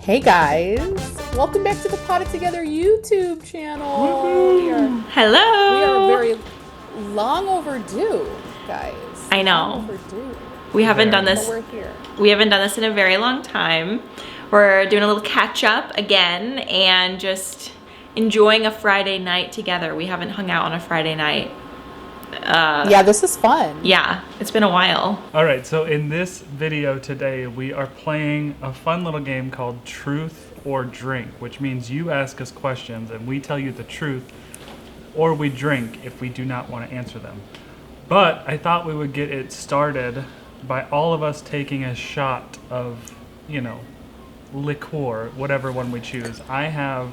Hey guys, welcome back to the Pot It Together YouTube channel. Hello. We are very long overdue, guys. I know. Long overdue. We haven't done this. But we're here. We haven't done this in a very long time. We're doing a little catch up again and just enjoying a Friday night together. We haven't hung out on a Friday night. Yeah, this is fun. Yeah, it's been a while. All right, so in this video today, we are playing a fun little game called Truth or Drink, which means you ask us questions and we tell you the truth, or we drink if we do not want to answer them. But I thought we would get it started by all of us taking a shot of, you know, liqueur, whatever one we choose. I have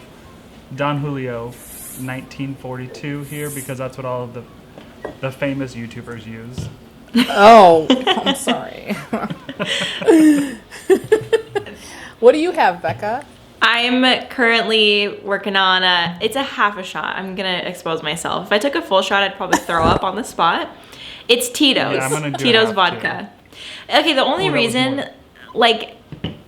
Don Julio 1942 here because that's what all of the famous YouTubers use. Oh, I'm sorry. What do you have, Becca? I'm currently working on it's a half a shot. I'm gonna expose myself. If I took a full shot, I'd probably throw up on the spot. It's Tito's. Yeah, I'm gonna do Tito's half vodka. Okay, the only Oh, that was reason, more. like,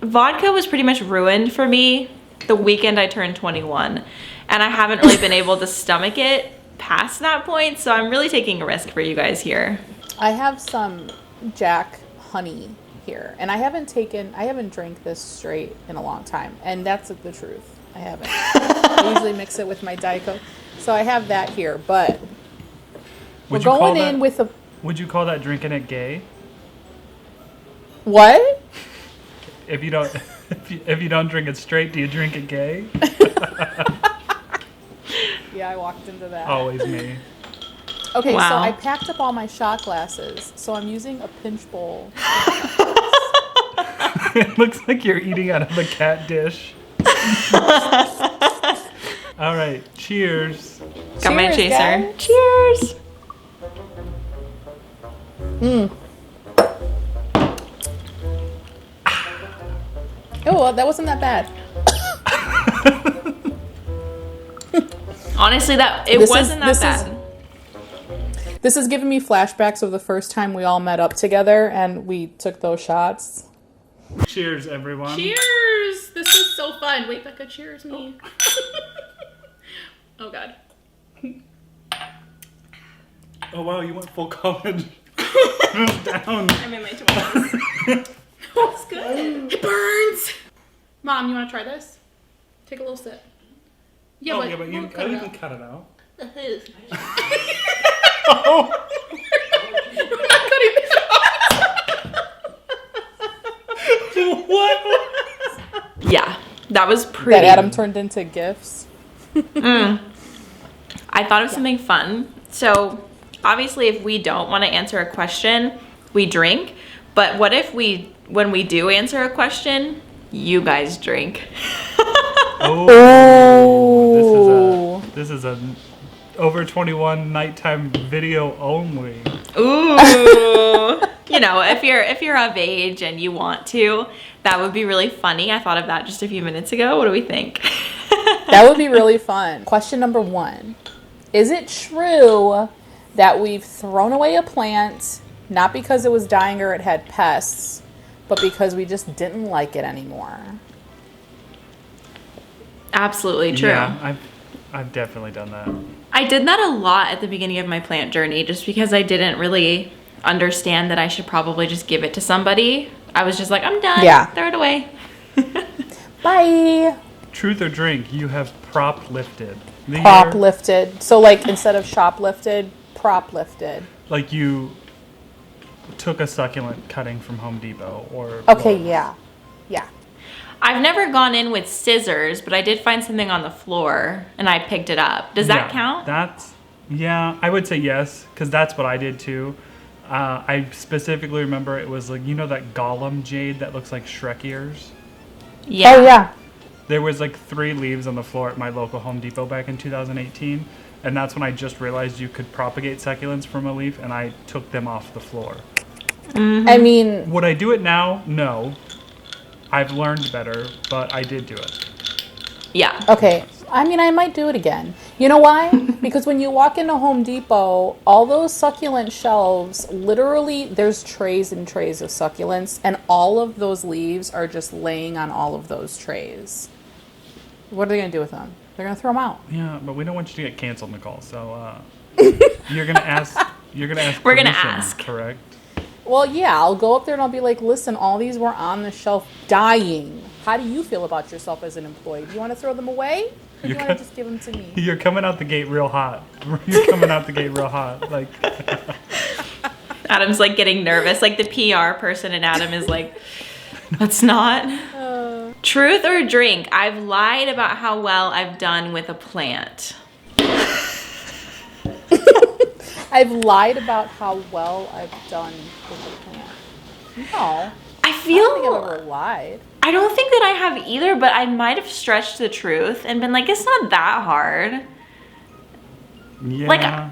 vodka was pretty much ruined for me the weekend I turned 21. And I haven't really been able to stomach it past that point, so I'm really taking a risk for you guys here. I have some Jack honey here, and I haven't drank this straight in a long time, and that's the truth. I haven't. I usually mix it with my Diet Coke, so I have that here, but we're going in with a... Would you call that drinking it gay? What? If you don't, if you don't drink it straight, do you drink it gay? Yeah, I walked into that. Always me. Okay, Wow. so I packed up all my shot glasses, so I'm using a pinch bowl. It looks like you're eating out of a cat dish. All right, cheers. Got my Cheers, chaser. guys. Cheers! Oh, well, that wasn't that bad. Honestly, This wasn't is- that bad. This is giving me flashbacks of the first time we all met up together and we took those shots. Cheers, everyone. Cheers! This is so fun. Wait, Becca, cheers me. Oh, God. Oh wow, you went full college. Down. I'm in my 20s. Oh, it's good. It burns! Mom, you want to try this? Take a little sip. Yeah, Oh but, yeah, but you we'll cut it can out. cut it out. We're not cutting this out. What? Yeah, that was pretty. That Adam turned into gifts. I thought of something fun. So, obviously, if we don't want to answer a question, we drink. But what if when we do answer a question, you guys drink? Oh. This is a over 21 nighttime video only. Ooh. You know, if you're of age and you want to, that would be really funny. I thought of that just a few minutes ago. What do we think? That would be really fun. Question number 1. Is it true that we've thrown away a plant, not because it was dying or it had pests, but because we just didn't like it anymore? Absolutely true. Yeah, I've definitely done that. I did that a lot at the beginning of my plant journey just because I didn't really understand that I should probably just give it to somebody. I was just like, I'm done. Yeah. Throw it away. Bye. Truth or drink, you have prop lifted. The Prop year- lifted. So like instead of shoplifted, prop lifted. Like you took a succulent cutting from Home Depot or Okay, Lowe's. yeah. Yeah. I've never gone in with scissors, but I did find something on the floor and I picked it up. Does that count? Yeah, I would say yes, because that's what I did too. I specifically remember it was like, you know that Gollum jade that looks like Shrek ears? Yeah. Oh yeah. There was like 3 leaves on the floor at my local Home Depot back in 2018, and that's when I just realized you could propagate succulents from a leaf, and I took them off the floor. I mean, Would I do it now? No. I've learned better, but I did do it. Yeah. okay. I mean, I might do it again. You know why? Because when you walk into Home Depot, all those succulent shelves, literally, there's trays and trays of succulents, and all of those leaves are just laying on all of those trays. What are they going to do with them? They're going to throw them out. Yeah, but we don't want you to get canceled, Nicole. So you're gonna ask. You're gonna ask. We're gonna permission, ask. Correct. Well, yeah, I'll go up there and I'll be like, listen, all these were on the shelf dying. How do you feel about yourself as an employee? Do you want to throw them away? Or do you want to just give them to me? You're coming out the gate real hot. You're coming out the gate real hot. Like. Adam's like getting nervous. Like the PR person and Adam is like, let's not. Truth or drink? I've lied about how well I've done with a plant. I've lied about how well I've done with the plant. No. I feel. I don't think I've ever lied. I don't think that I have either, but I might have stretched the truth and been like, it's not that hard. Yeah.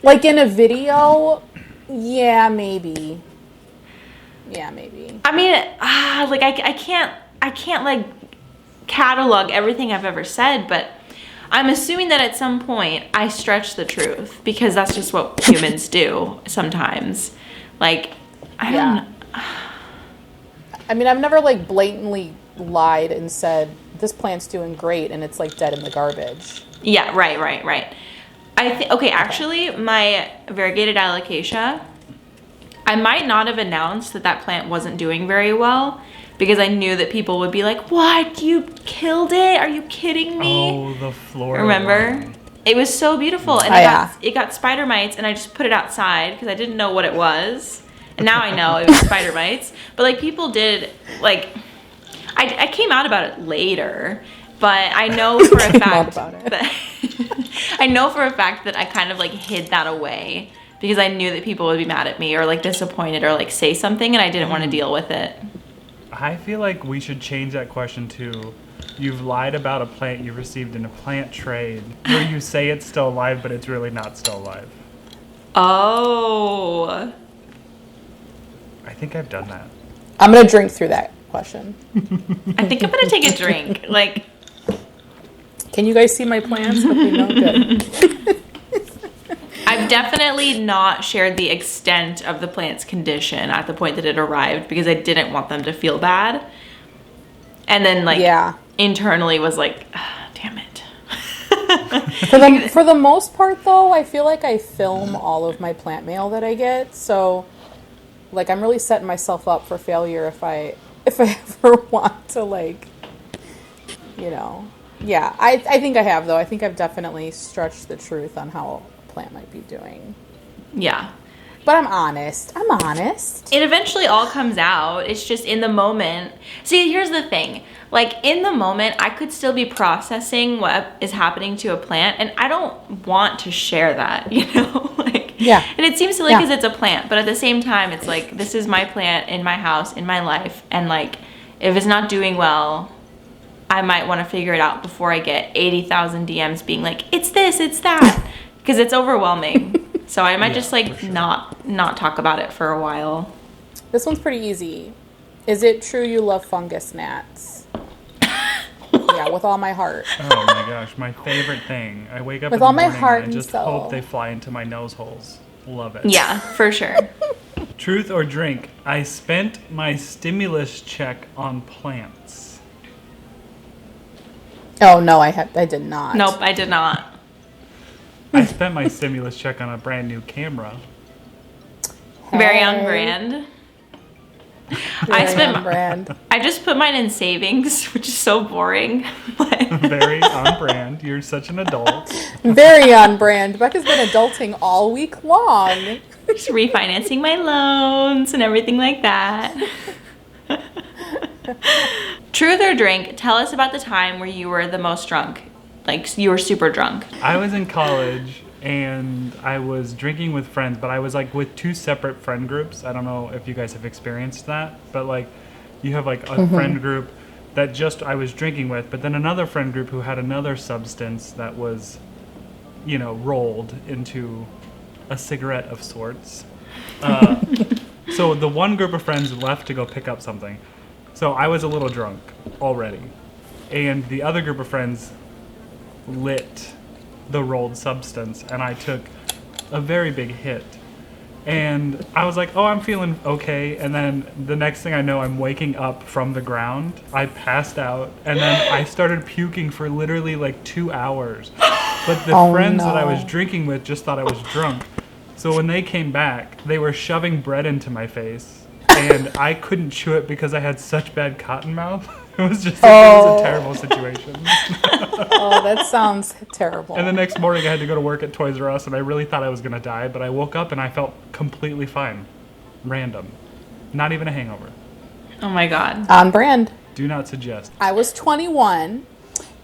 Like in a video, yeah, maybe. Yeah, maybe. I mean, like I can't like catalog everything I've ever said, but I'm assuming that at some point I stretch the truth because that's just what humans do sometimes. Like, I don't know. I mean, I've never like blatantly lied and said this plant's doing great and it's like dead in the garbage. Yeah, right. Okay, actually, my variegated alocasia, I might not have announced that plant wasn't doing very well because I knew that people would be like, what? You killed it? Are you kidding me? Oh, the floor. Remember? One. It was so beautiful. And it got spider mites and I just put it outside because I didn't know what it was. And now I know it was spider mites. But like people did, like, I came out about it later. But I know for a fact that I know for a fact that I kind of like hid that away because I knew that people would be mad at me or like disappointed or like say something and I didn't want to deal with it. I feel like we should change that question to, you've lied about a plant you received in a plant trade where you say it's still alive, but it's really not still alive. Oh. I think I've done that. I'm going to drink through that question. I think I'm going to take a drink. Like, can you guys see my plants? Okay, no, good. I've definitely not shared the extent of the plant's condition at the point that it arrived because I didn't want them to feel bad. And then like internally was like, damn it. For the most part though, I feel like I film all of my plant mail that I get. So like I'm really setting myself up for failure if I ever want to like, you know. Yeah, I think I have though. I think I've definitely stretched the truth on how a plant might be doing. Yeah. But I'm honest. It eventually all comes out. It's just in the moment. See, here's the thing. Like in the moment, I could still be processing what is happening to a plant and I don't want to share that, you know? Like, yeah. And it seems silly because it's a plant, but at the same time, it's like, this is my plant in my house, in my life. And like, if it's not doing well, I might want to figure it out before I get 80,000 DMs being like, it's this, it's that, because it's overwhelming. So I might just like not talk about it for a while. This one's pretty easy. Is it true you love fungus gnats? Yeah, with all my heart. Oh my gosh, my favorite thing. I wake up with in the all my morning heart and I just and soul. hope they fly into my nose holes. Love it. Yeah, for sure. Truth or drink? I spent my stimulus check on plants. Oh no, I did not. Nope, I did not. I spent my stimulus check on a brand new camera. Very on brand. I just put mine in savings, which is so boring. Very on brand. You're such an adult. Very on brand. Becca's been adulting all week long. Just refinancing my loans and everything like that. Truth or drink? Tell us about the time where you were the most drunk. Like you were super drunk. I was in college and I was drinking with friends, but I was like with two separate friend groups. I don't know if you guys have experienced that, but like you have like a friend group that just I was drinking with, but then another friend group who had another substance that was, you know, rolled into a cigarette of sorts. So the one group of friends left to go pick up something. So I was a little drunk already. And the other group of friends lit the rolled substance, and I took a very big hit. And I was like, oh, I'm feeling okay. And then the next thing I know, I'm waking up from the ground. I passed out, and then I started puking for literally like 2 hours. But the friends that I was drinking with just thought I was drunk. So when they came back, they were shoving bread into my face, and I couldn't chew it because I had such bad cotton mouth. It was just it was a terrible situation. Oh, that sounds terrible. And the next morning I had to go to work at Toys R Us, and I really thought I was going to die, but I woke up and I felt completely fine. Random. Not even a hangover. Oh my God. On brand. Do not suggest. I was 21,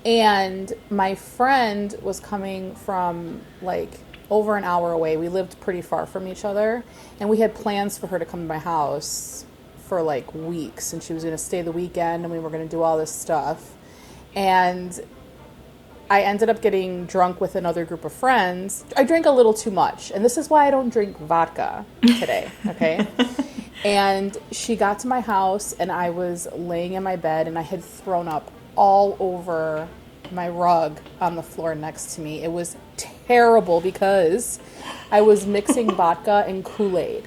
and my friend was coming from like over an hour away. We lived pretty far from each other, and we had plans for her to come to my house for like weeks, and she was going to stay the weekend, and we were going to do all this stuff. And I ended up getting drunk with another group of friends. I drank a little too much, and this is why I don't drink vodka today, okay? And she got to my house, and I was laying in my bed, and I had thrown up all over my rug on the floor next to me. It was terrible because I was mixing vodka and Kool-Aid.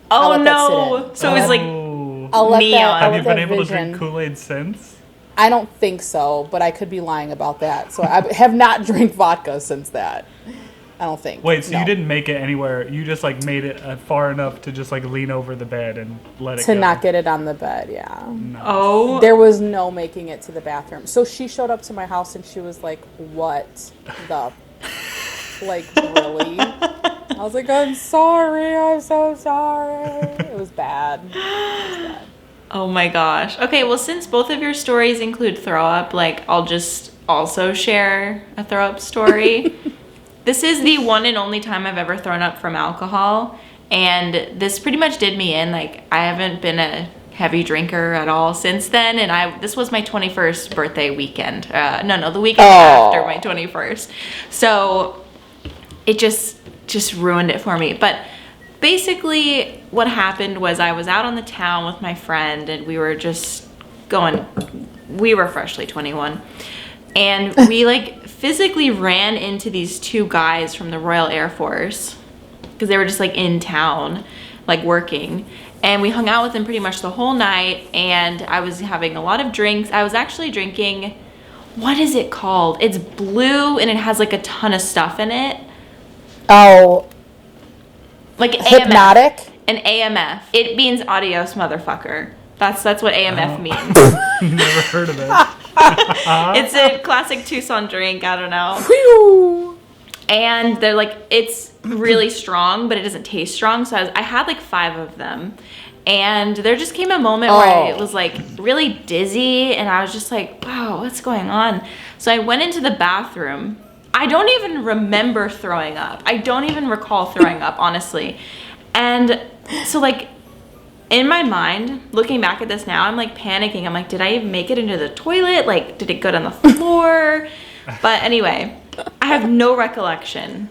Oh no! So it was like I'll let neon. that, Have you been that able to vision. drink Kool-Aid since? I don't think so, but I could be lying about that. So I have not drank vodka since that. I don't think. Wait, so No. you didn't make it anywhere? You just like made it far enough to just like lean over the bed and let it To go? not get it on the bed, yeah. Oh. There was no making it to the bathroom. So she showed up to my house and she was like, what the? Like, really? I was like, I'm sorry. I'm so sorry. It was bad. It was bad. Oh my gosh. Okay, well, since both of your stories include throw up, like, I'll just also share a throw up story. This is the one and only time I've ever thrown up from alcohol, and this pretty much did me in. Like, I haven't been a heavy drinker at all since then, and this was my 21st birthday weekend. The weekend after my 21st. So it just ruined it for me. But basically what happened was I was out on the town with my friend, and we were just we were freshly 21, and we like physically ran into these two guys from the Royal Air Force because they were just like in town, like working, and we hung out with them pretty much the whole night. And I was having a lot of drinks. I was actually drinking, what is it called? It's blue and it has like a ton of stuff in it. Oh, Like hypnotic? AMF. An AMF. It means adios, motherfucker. That's what AMF means. Never heard of it. It's a classic Tucson drink. I don't know. Whew. And they're like, it's really strong, but it doesn't taste strong. So I had like 5 of them. And there just came a moment where I was like really dizzy, and I was just like, wow, what's going on? So I went into the bathroom. I don't even remember throwing up. I don't even recall throwing up, honestly. And so like in my mind, looking back at this now, I'm like panicking. I'm like, did I even make it into the toilet? Like, did it go down the floor? But anyway, I have no recollection.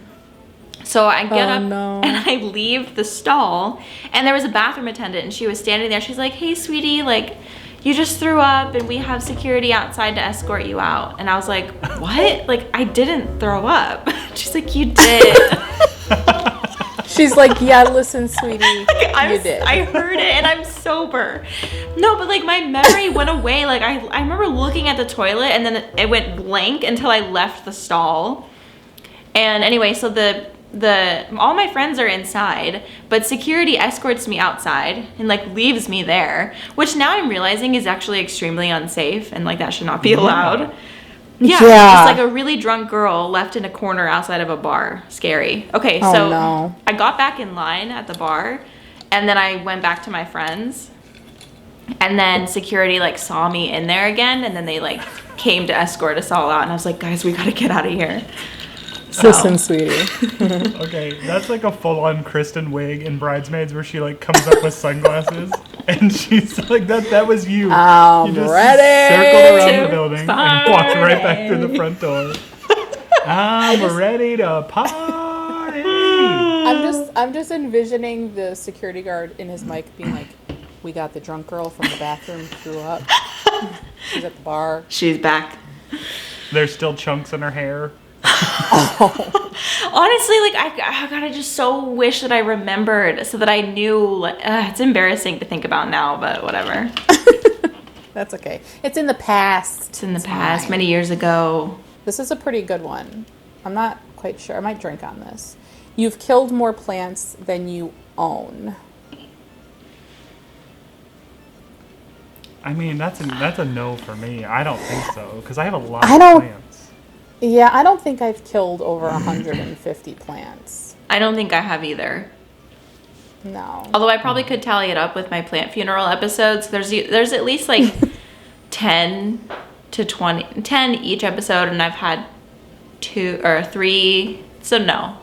So I get up and I leave the stall, and there was a bathroom attendant, and she was standing there. She's like, hey, sweetie, like, you just threw up, and we have security outside to escort you out. And I was like, what? Like, I didn't throw up. She's like, you did. She's like, yeah, listen, sweetie, you did. I heard it, and I'm sober. No, but like my memory went away. Like I remember looking at the toilet, and then it went blank until I left the stall. And anyway, so all my friends are inside, but security escorts me outside and like leaves me there, which now I'm realizing is actually extremely unsafe, and like that should not be allowed. Yeah, just like a really drunk girl left in a corner outside of a bar. Scary. Okay, so I got back in line at the bar, and then I went back to my friends, and then security like saw me in there again, and then they like came to escort us all out, and I was like, guys, we gotta get out of here. So. Listen, sweetie. Okay, that's like a full-on Kristen Wiig in Bridesmaids, where she like comes up with sunglasses, and she's like, that was you. I'm you just ready circled around the building and walked right back through the front door. I'm ready to party. I'm just envisioning the security guard in his mic being like, we got the drunk girl from the bathroom who threw up. She's at the bar. She's back. There's still chunks in her hair. Honestly, like God, I just so wish that I remembered so that I knew. Like, it's embarrassing to think about now, but whatever. That's okay. It's in the past. It's in the past, many years ago. This is a pretty good one. I'm not quite sure. I might drink on this. You've killed more plants than you own. I mean, that's a no for me. I don't think so, because I have a lot I of don't- plants. Yeah, I don't think I've killed over 150 plants. I don't think I have either. No. Although I probably could tally it up with my plant funeral episodes. There's at least like 10 to 20, 10 each episode, and I've had 2 or 3. So no.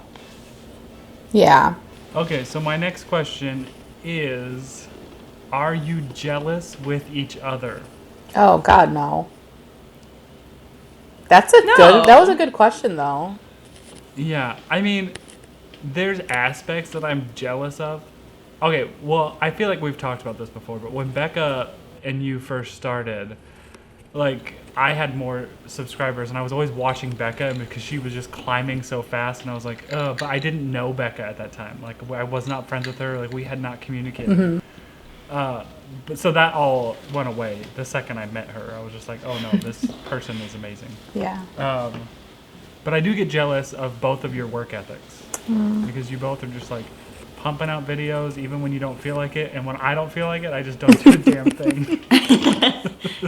Yeah. Okay, so my next question is, are you jealous with each other? Oh God, no. That was a good question though. Yeah, I mean, there's aspects that I'm jealous of. Okay, well, I feel like we've talked about this before, but when Becca and you first started, like, I had more subscribers, and I was always watching Becca because she was just climbing so fast, and I was like, oh, but I didn't know Becca at that time. Like, I was not friends with her. Like, we had not communicated. But so that all went away the second I met her. I was just like, oh no, this person is amazing. Yeah. But I do get jealous of both of your work ethics because you both are just like pumping out videos even when you don't feel like it, and when I don't feel like it, I just don't do a damn thing.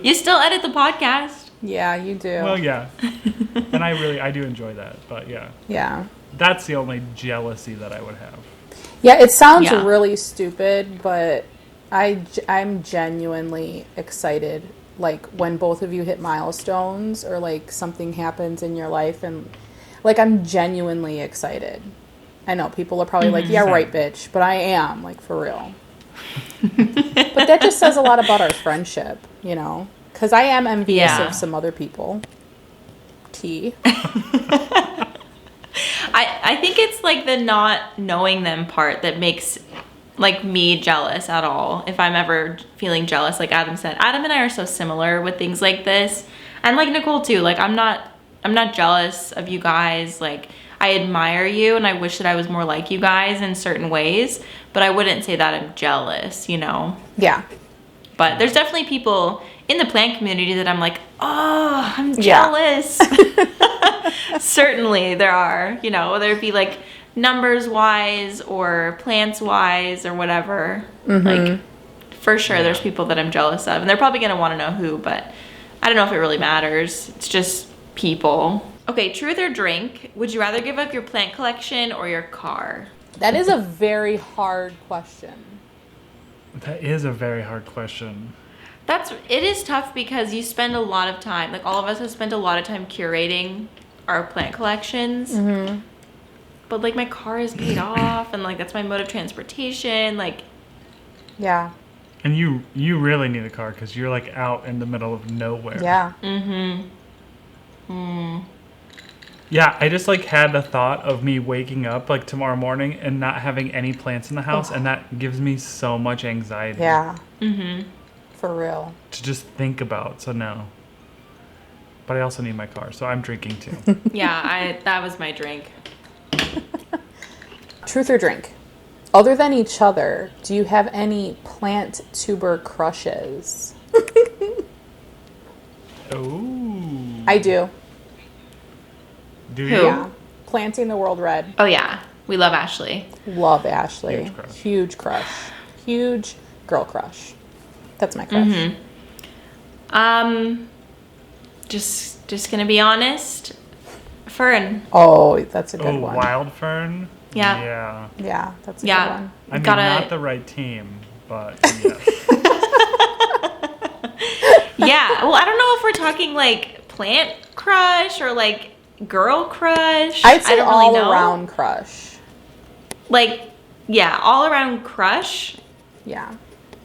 You still edit the podcast. Yeah, you do. Well, yeah, and I do enjoy that, but yeah, Yeah. that's the only jealousy that I would have. Yeah, it sounds Yeah. really stupid, but I'm genuinely excited, like, when both of you hit milestones or, like, something happens in your life, and, like, I'm genuinely excited. I know people are probably like, yeah, right, bitch, but I am, like, for real. But that just says a lot about our friendship, you know? Because I am envious Yeah. of some other people. I think it's like the not knowing them part that makes like me jealous at all. If I'm ever feeling jealous, like Adam said, Adam and I are so similar with things like this, and like Nicole too. Like I'm not jealous of you guys. Like I admire you, and I wish that I was more like you guys in certain ways. But I wouldn't say that I'm jealous, you know. Yeah. But there's definitely people in the plant community that I'm like, oh, I'm Yeah. jealous. Certainly there are, you know, whether it be like numbers wise or plants wise or whatever. Like for sure there's people that I'm jealous of, and they're probably going to want to know who, but I don't know if it really matters. It's just people. Okay, truth or drink? Would you rather give up your plant collection or your car? That is a very hard question. That is a very hard question. It is tough because you spend a lot of time, like all of us have spent a lot of time curating our plant collections. But like my car is paid off, and like that's my mode of transportation. Like, Yeah. And you really need a car because you're like out in the middle of nowhere. Yeah. Yeah, I just like had the thought of me waking up like tomorrow morning and not having any plants in the house, and that gives me so much anxiety. Yeah. For real. To just think about. So no. But I also need my car, so I'm drinking too. yeah, that was my drink. Truth or drink? Other than each other, do you have any plant tuber crushes? Oh. I do. Do Who? you? Yeah. Planting the World Red. Oh yeah, we love Ashley. Love Ashley. Huge crush. Huge crush. Huge girl crush. That's my crush. Just gonna be honest. Fern. Oh, that's a good Oh, one. wild fern? Yeah. Yeah. Yeah, that's a good Yeah. one. I mean, Gotta- not the right team, but yes. Yeah. Well, I don't know if we're talking like plant crush or like girl crush. I'd say I don't really all know. around crush. Like, yeah, all around crush. Yeah.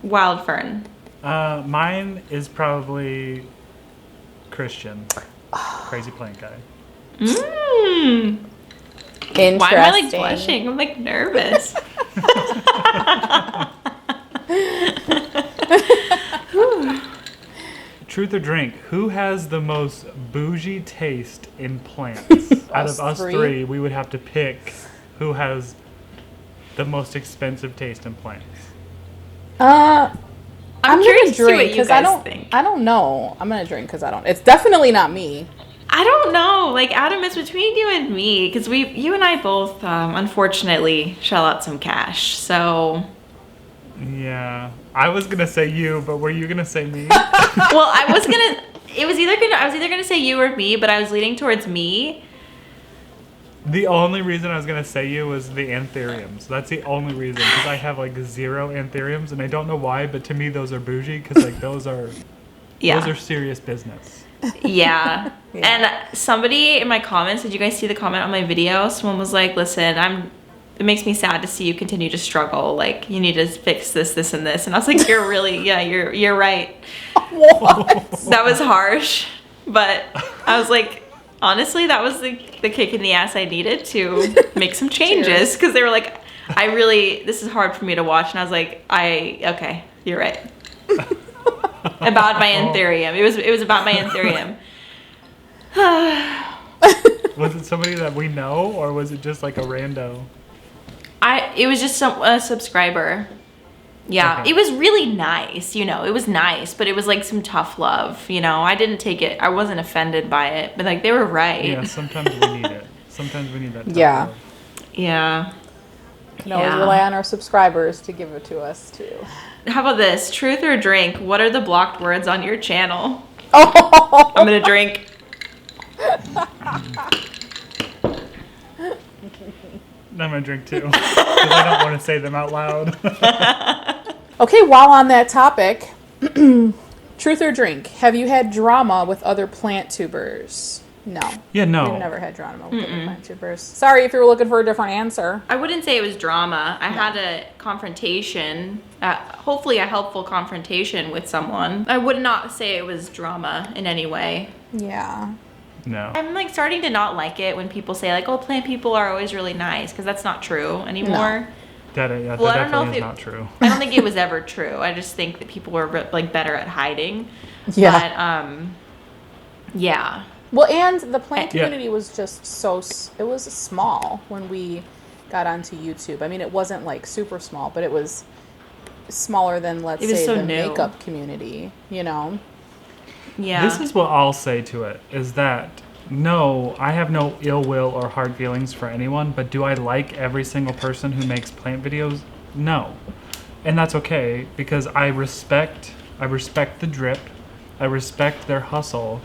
Wild Fern. Mine is probably Christian. Crazy plant guy. Interesting. Why am I like blushing? I'm like nervous. Truth or drink? Who has the most bougie taste in plants. Out of us three? three, we would have to pick who has the most expensive taste in plants. I'm curious to gonna see what drink you because guys think. I don't know. I'm gonna drink because I don't. It's definitely not me. I don't know. Like, Adam, it's between you and me because you and I both, unfortunately, shell out some cash. So, Yeah. I was going to say you, but were you going to say me? well, I was either gonna say you or me, but I was leaning towards me. The only reason I was going to say you was the anthuriums. That's the only reason, because I have like 0 anthuriums, and I don't know why, but to me those are bougie, because like those are serious business. Yeah. Yeah. And somebody in my comments, did you guys see the comment on my video? Someone was like, listen, it makes me sad to see you continue to struggle. Like, you need to fix this, this, and this. And I was like, you're right. What? That was harsh. But I was like, honestly, that was the kick in the ass I needed to make some changes. Because they were like, this is hard for me to watch. And I was like, okay, you're right. About my anthurium. It was about my anthurium. Was it somebody that we know, or was it just like a rando? It was just a subscriber. Yeah, Okay. It was really nice, it was nice, but it was like some tough love, I didn't take it, I wasn't offended by it, but like they were right. Yeah, sometimes we need it. Sometimes we need that. Yeah. Love. Yeah. You can always rely on our subscribers to give it to us too. How about this? Truth or drink? What are the blocked words on your channel? Oh. I'm gonna drink. I'm gonna drink too, because I don't want to say them out loud. Okay, while on that topic, truth or drink? Have you had drama with other plant tubers? No. Yeah, no. We've never had drama with other plant tubers. Sorry if you were looking for a different answer. I wouldn't say it was drama. I had a confrontation, hopefully a helpful confrontation with someone. I would not say it was drama in any way. Yeah. No. I'm like starting to not like it when people say like, oh, plant people are always really nice, because that's not true anymore. That I don't know definitely if is not true. I don't think it was ever true. I just think that people were like better at hiding. Yeah. But yeah. Well, and the plant Yeah. community was just it was small when we got onto YouTube. I mean, it wasn't like super small, but it was smaller than, let's It was say, so the new. makeup community, Yeah. This is what I'll say to it, is that, no, I have no ill will or hard feelings for anyone, but do I like every single person who makes plant videos? No. And that's okay, because I respect the drip, I respect their hustle,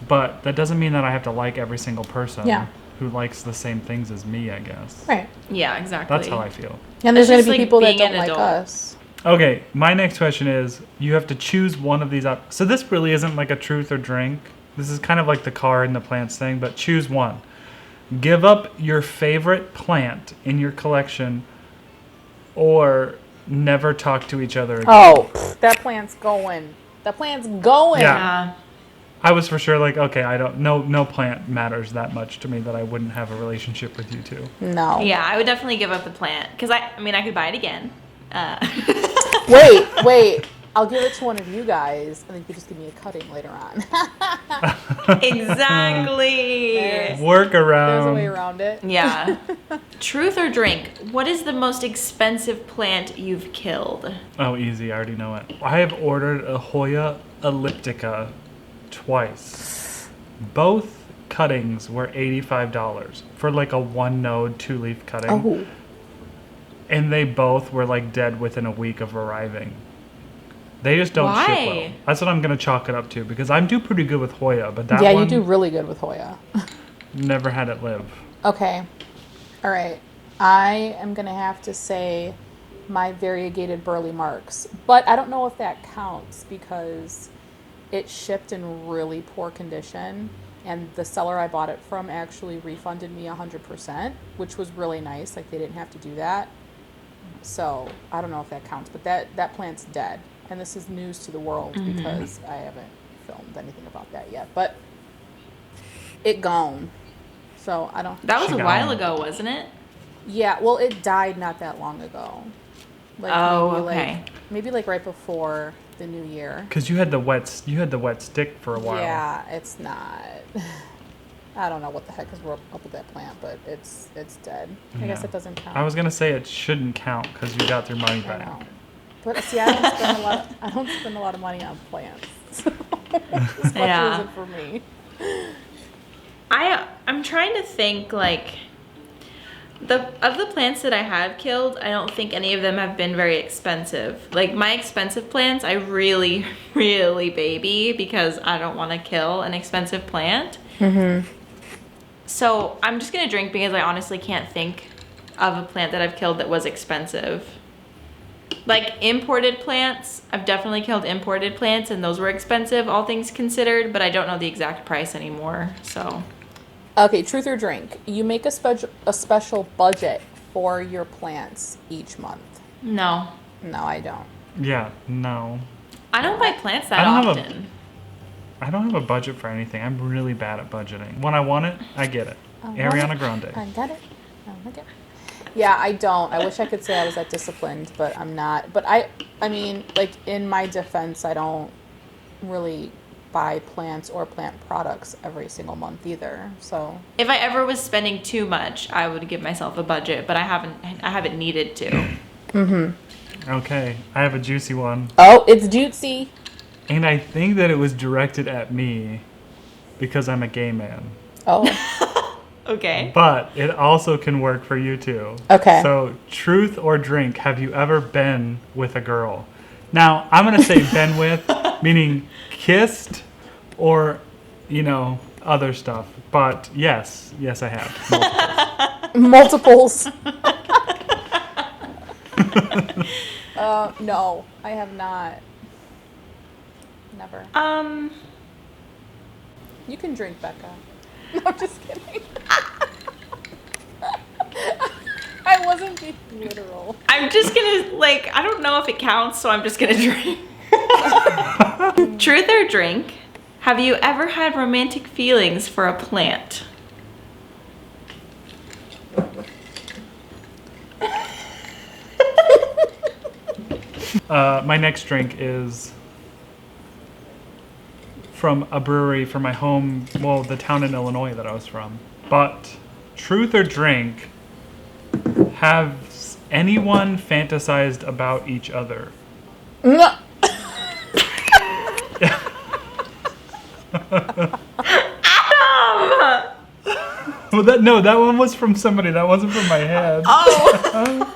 but that doesn't mean that I have to like every single person who likes the same things as me, I guess. right? Yeah, exactly. That's how I feel. And there's It's going to just be like people that being don't an like adult. us. Okay, my next question is, you have to choose one of these up. So this really isn't like a truth or drink. This is kind of like the car and the plants thing, but choose one. Give up your favorite plant in your collection, or never talk to each other again. Oh, that plant's going. That plant's going. Yeah. I was for sure like, okay, no plant matters that much to me that I wouldn't have a relationship with you two. No. Yeah, I would definitely give up the plant, because I could buy it again. Wait. I'll give it to one of you guys, and then you can just give me a cutting later on. Exactly. Work around. There's a way around it. Yeah. Truth or drink? What is the most expensive plant you've killed? Oh, easy. I already know it. I have ordered a Hoya elliptica twice. Both cuttings were $85 for like a 1-node 2-leaf cutting. Oh. And they both were like dead within a week of arriving. They just don't ship well. Why? That's what I'm going to chalk it up to, because I do pretty good with Hoya, but that Yeah, one you do really good with Hoya. never had it live. Okay. All right. I am going to have to say my variegated burley marks. But I don't know if that counts because it shipped in really poor condition. And the seller I bought it from actually refunded me 100%, which was really nice. Like, they didn't have to do that. So I don't know if that counts. But that plant's dead. And this is news to the world because I haven't filmed anything about that yet. But it gone. So I don't... That was a She while gone. ago, wasn't it? Yeah, well, it died not that long ago. Like Oh, maybe okay. maybe like right before the new year. Because you had the wet stick for a while. Yeah, it's not. I don't know what the heck is up with that plant, but it's dead. I guess Yeah. it doesn't count. I was gonna say it shouldn't count because you got your money I back. know. But see, I don't spend a lot of money on plants. So as much Yeah. as it for me. I'm trying to think like of the plants that I have killed, I don't think any of them have been very expensive. Like my expensive plants, I really, really baby because I don't want to kill an expensive plant. Mm-hmm. So I'm just gonna drink because I honestly can't think of a plant that I've killed that was expensive. Like imported plants, I've definitely killed imported plants and those were expensive, all things considered, but I don't know the exact price anymore, so. Okay, truth or drink. You make a special budget for your plants each month. No. No, I don't. Yeah, no. I don't buy plants that I don't have often. I don't have a budget for anything. I'm really bad at budgeting. When I want it, I get it. I want Ariana it. Grande. I got it. I like it. Yeah, I don't. I wish I could say I was that disciplined, but I'm not. But I mean, like in my defense, I don't really buy plants or plant products every single month either. So If I ever was spending too much, I would give myself a budget, but I haven't needed to. Okay, I have a juicy one. oh, it's juicy. And I think that it was directed at me because I'm a gay man. Oh, Okay. But it also can work for you too. Okay. So, truth or drink, have you ever been with a girl? Now, I'm going to say been with, meaning kissed or, other stuff. But yes, I have. multiples. No, I have not. Never. You can drink, Becca. No, I'm just kidding. I wasn't being literal. I'm just gonna, I don't know if it counts, so I'm just gonna drink. Truth or drink, have you ever had romantic feelings for a plant? My next drink is from a brewery from my home, the town in Illinois that I was from. But truth or drink, has anyone fantasized about each other? No. That one was from somebody. That wasn't from my head. Oh!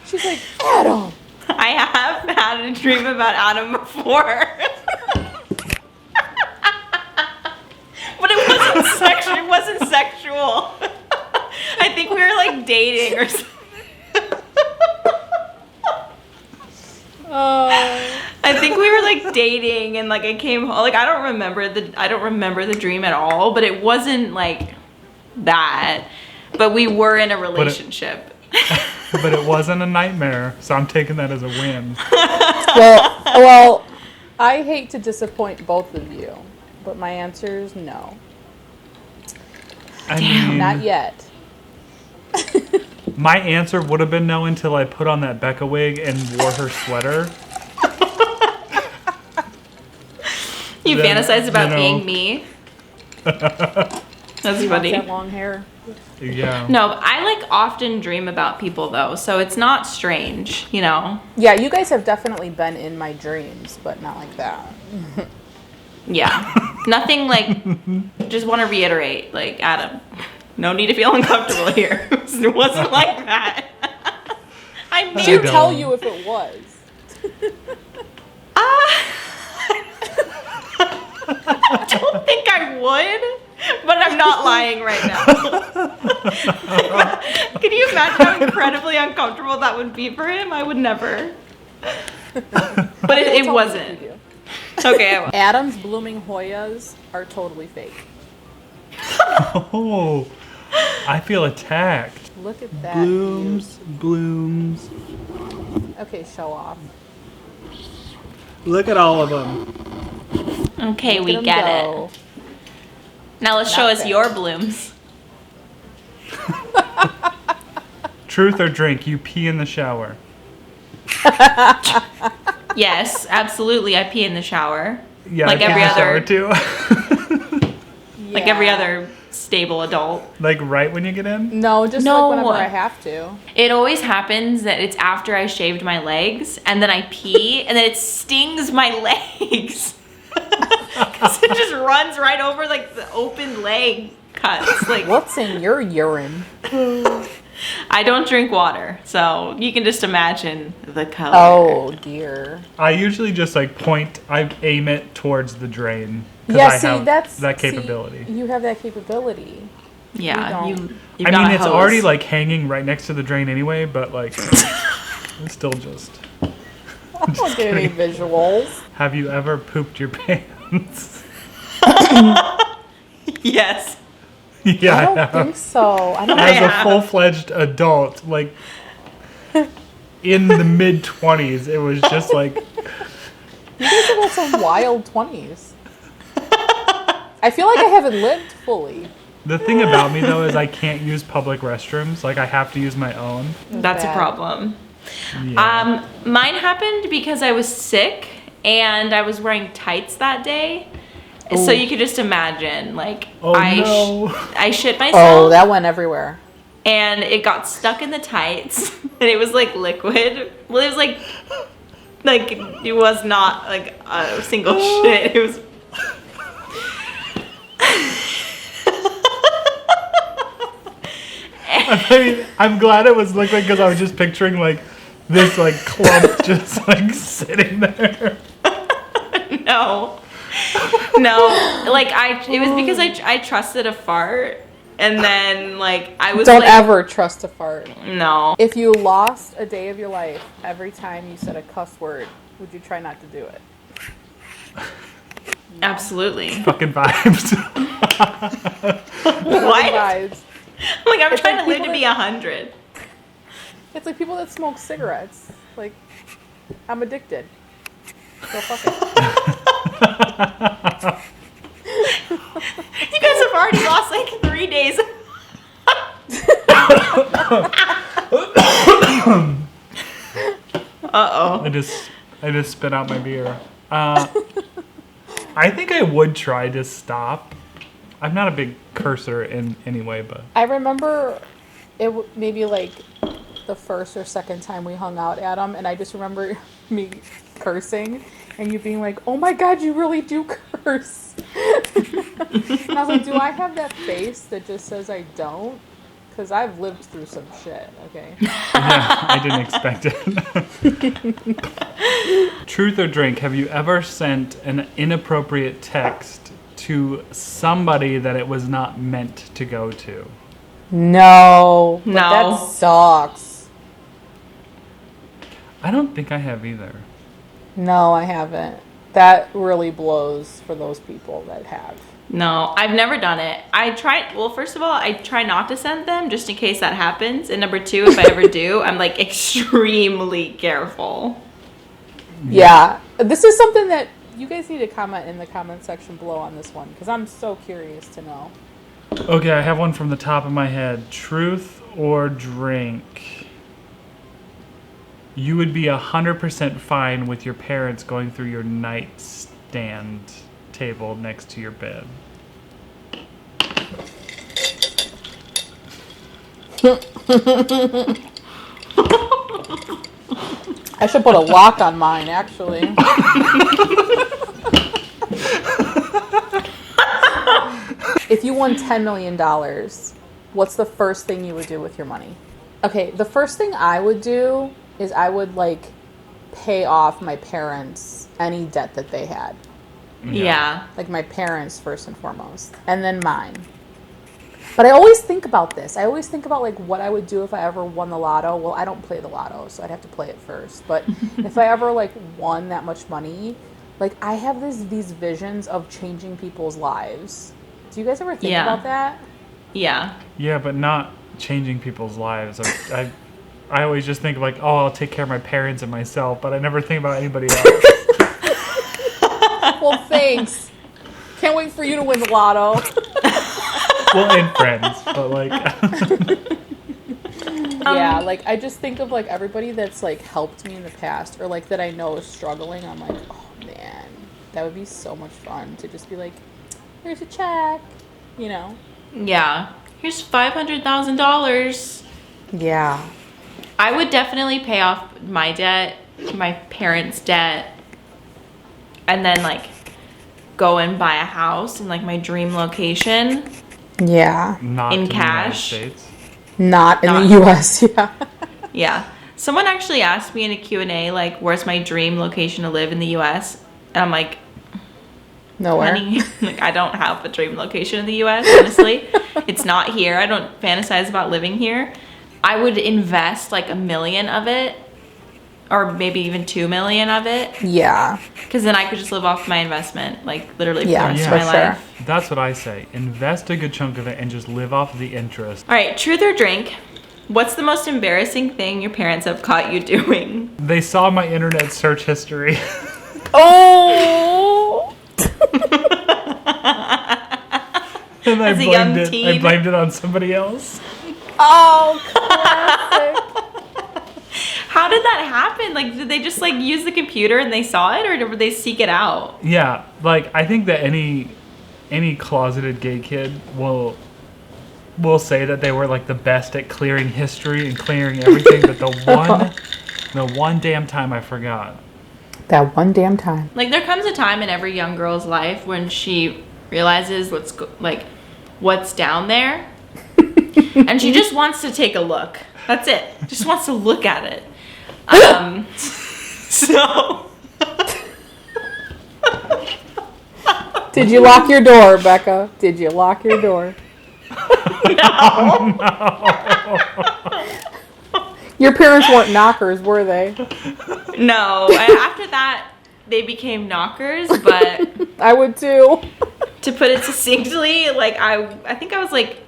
She's like, Adam. I have had a dream about Adam before. But it wasn't sexual. I think we were dating or something. I think we were dating and I came home. I don't remember the dream at all, but it wasn't that. But we were in a relationship. But it wasn't a nightmare, so I'm taking that as a win. Well, I hate to disappoint both of you, but my answer is no. I mean, Not yet. my answer would have been no until I put on that Becca wig and wore her sweater. You Then, fantasize about being me? That's She wants funny. that long hair. Yeah. No, but I often dream about people though, so it's not strange, Yeah, you guys have definitely been in my dreams, but not like that. Yeah. Nothing just want to reiterate, Adam, no need to feel uncomfortable here. It wasn't like that. I made She'd tell you if it was. I don't think I would, but I'm not lying right now. Can you imagine how incredibly uncomfortable that would be for him? I would never. But it wasn't. Okay, I will. Adam's blooming Hoyas are totally fake. Oh, I feel attacked. Look at that. Blooms. Okay, show off. Look at all of them. Okay, Look we at 'em get go. it. Now let's show Not us bad. your blooms. Truth or drink, you pee in the shower. Yes, absolutely. I pee in the shower. Yeah, Like I every take a shower other- too. Like every other stable adult. Like right when you get in. No, just No. like whenever I have to. It always happens that it's after I shaved my legs and then I pee and then it stings my legs. Because it just runs right over like the open leg cuts. Like, What's in your urine? I don't drink water, so you can just imagine the color. Oh dear. I usually just like I aim it towards the drain. 'Cause Yeah, I see, have that's that capability. See, you have that capability. Yeah, You you've I got mean, a it's hose. already like hanging right next to the drain anyway, but like, it's still just. I don't get any visuals. Have you ever pooped your pants? Yes. Yeah, I don't have. think so. I don't As know. a full-fledged adult, like in the mid-20s, it was just like, You guys have had some wild 20s. I feel like I haven't lived fully. the thing about me though is I can't use public restrooms. Like I have to use my own. That's a Bad. problem. Yeah. Mine happened because I was sick and I was wearing tights that day. So Ooh. you could just imagine, like, Oh, no. I shit Oh, myself that went everywhere. and it got stuck in the tights and it was like liquid. Well, it was like it was not like a single shit. It was. I mean, I'm glad it was liquid because I was just picturing like this like clump just like sitting there. No. No. Like it was because I trusted a fart and then like I was Don't like, ever trust a fart. no. If you lost a day of your life every time you said a cuss word, would you try not to do it? Absolutely. Fucking vibes. What? Vibes. Like I'm It's trying like to live people to be that- 100. It's like people that smoke cigarettes. Like, I'm addicted. So fuck it. You guys have already lost like 3 days. Uh-oh. I just spit out my beer. I think I would try to stop. I'm not a big cursor in any way, but I remember maybe like the first or second time we hung out, Adam, and I just remember me cursing and you being like, "Oh my god, you really do curse." And I was like, "Do I have that face that just says I don't?" Because I've lived through some shit, okay? yeah, I didn't expect it. Truth or drink, have you ever sent an inappropriate text to somebody that it was not meant to go to? No. But No. that sucks. I don't think I have either. No, I haven't. That really blows for those people that have. No, I've never done it. Well, first of all, I try not to send them just in case that happens. And number two, if I ever do, I'm like extremely careful. Yeah. This is something that you guys need to comment in the comment section below on this one, because I'm so curious to know. Okay, I have one from the top of my head. Truth or drink? You would be 100% fine with your parents going through your nightstand table next to your bed. I should put a lock on mine, actually. If you won $10 million, what's the first thing you would do with your money? Okay, the first thing I would do is I would, like, pay off my parents any debt that they had. Yeah. Like, my parents first and foremost. And then mine. But I always think about this. I always think about, like, what I would do if I ever won the lotto. Well, I don't play the lotto, so I'd have to play it first. But if I ever, like, won that much money, like, I have these visions of changing people's lives. Do you guys ever think Yeah. about that? Yeah. Yeah, but not changing people's lives. I always just think like, oh, I'll take care of my parents and myself, but I never think about anybody else. Well, thanks. Can't wait for you to win the lotto. Well, and friends, but like, Yeah, like I just think of like everybody that's like helped me in the past or like that I know is struggling. I'm like, oh man, that would be so much fun to just be like, here's a check, you know? Yeah. Here's $500,000. Yeah. I would definitely pay off my debt, my parents' debt, and then like go and buy a house in like my dream location. Yeah. Not In to the United cash? States. Not in Not- the US, yeah. Yeah. Someone actually asked me in a Q&A, like, where's my dream location to live in the US? And I'm like, Nowhere. honey, like, I don't have a dream location in the US, honestly. It's not here. I don't fantasize about living here. I would invest like $1 million of it, or maybe even $2 million of it, Yeah. because then I could just live off my investment, like literally for Yeah, the rest for of my sure. life. That's what I say. Invest a good chunk of it and just live off the interest. All right, truth or drink. What's the most embarrassing thing your parents have caught you doing? They saw my internet search history. Oh! And As a young I teen. blamed it on somebody else. Oh, classic. How did that happen? Like, did they just like use the computer and they saw it, or did they seek it out? Yeah, like I think that any closeted gay kid will say that they were like the best at clearing history and clearing everything, but the one damn time I forgot. That one damn time. Like, there comes a time in every young girl's life when she realizes what's down there, and she just wants to take a look. That's it. Just wants to look at it. So. Did you lock your door, Becca? Did you lock your door? No. Your parents weren't knockers, were they? No. And after that, they became knockers, but I would too. to put it succinctly, like I think I was like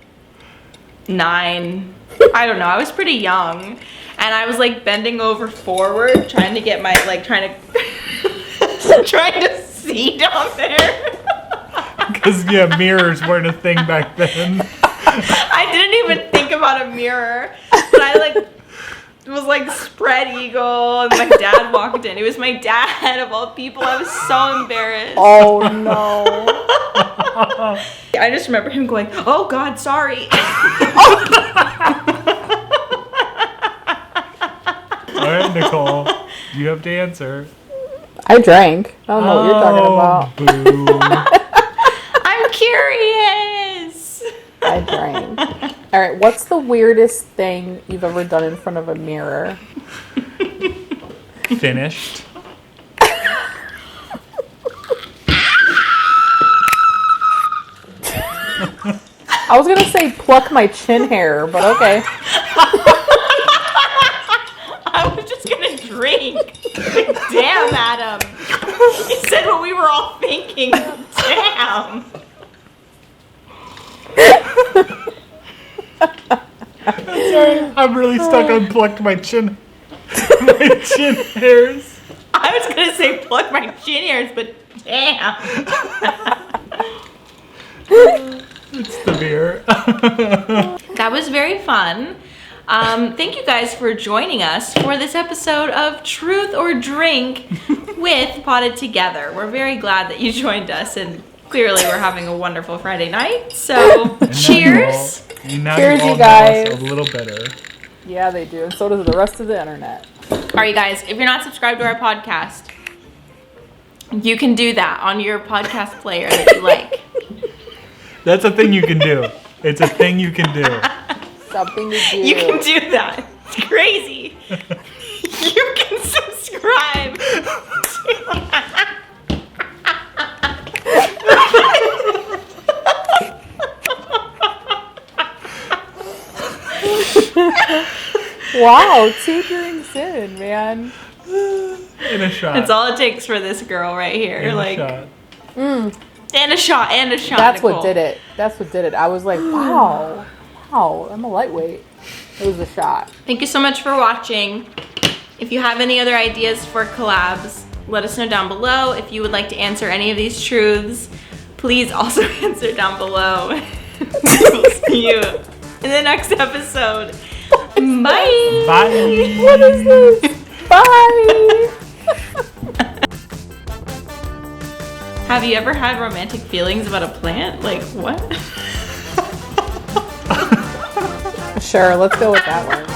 9. I don't know. I was pretty young, and I was like bending over forward, trying to get my trying to see down there. Because yeah, mirrors weren't a thing back then. I didn't even think about a mirror, but I like was like spread eagle, and my dad walked in. It was my dad of all people. I was so embarrassed. Oh no. I just remember him going, "Oh God, sorry." All right, Nicole, you have to answer. I drank. I don't know what you're talking about. Boo. I'm curious. I drank. All right, what's the weirdest thing you've ever done in front of a mirror? Finished. I was gonna say pluck my chin hair, but okay. I was just gonna drink. Damn, Adam. You said what we were all thinking. Damn. Sorry, I'm really stuck on plucked my chin hairs. I was gonna say pluck my chin hairs, but damn. It's the beer. That was very fun. Thank you guys for joining us for this episode of Truth or Drink with Potted Together. We're very glad that you joined us, and clearly we're having a wonderful Friday night. So, cheers. Now Cheers, you all you guys. know us a little better. Yeah, they do, and so does the rest of the internet. All right, guys, if you're not subscribed to our podcast, you can do that on your podcast player that you like. That's a thing you can do. It's a thing you can do. Something to do. You can do that. It's crazy. You can subscribe. Wow, 2 drinks in, man. In a shot. That's all it takes for this girl right here. In Like, a shot. and a shot, and a shot. That's Nicole. what did it. That's what did it. I was like, wow, I'm a lightweight. It was a shot. Thank you so much for watching. If you have any other ideas for collabs, let us know down below. If you would like to answer any of these truths, please also answer down below. We'll see you in the next episode Bye. Bye. What is this? Bye. Have you ever had romantic feelings about a plant? Like what? Sure, let's go with that one.